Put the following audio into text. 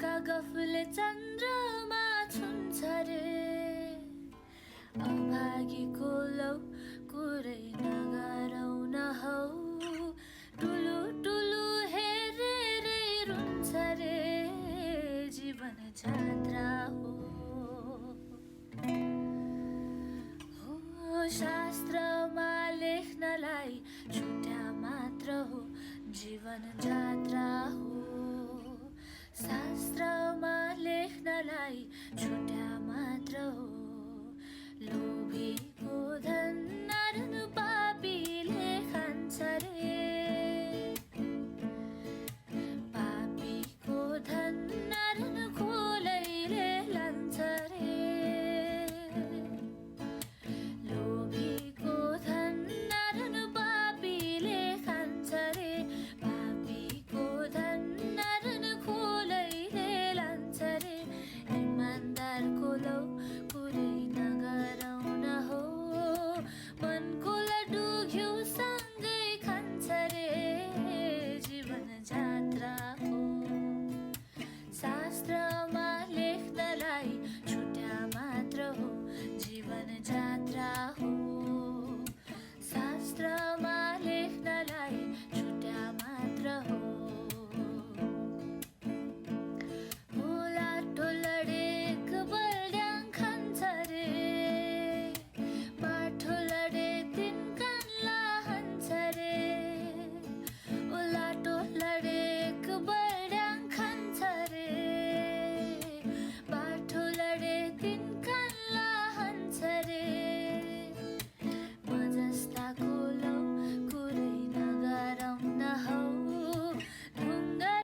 का गफले चन्द्रमा छुन्छ रे अभागीको लौ कुरै नगरौ न हौ टुलु टुलु हेरेरै रुन्छ रे जीवन जात्रा हो शास्त्रमा लेख्नलाई छुट्या मात्र हो जीवन जात्रा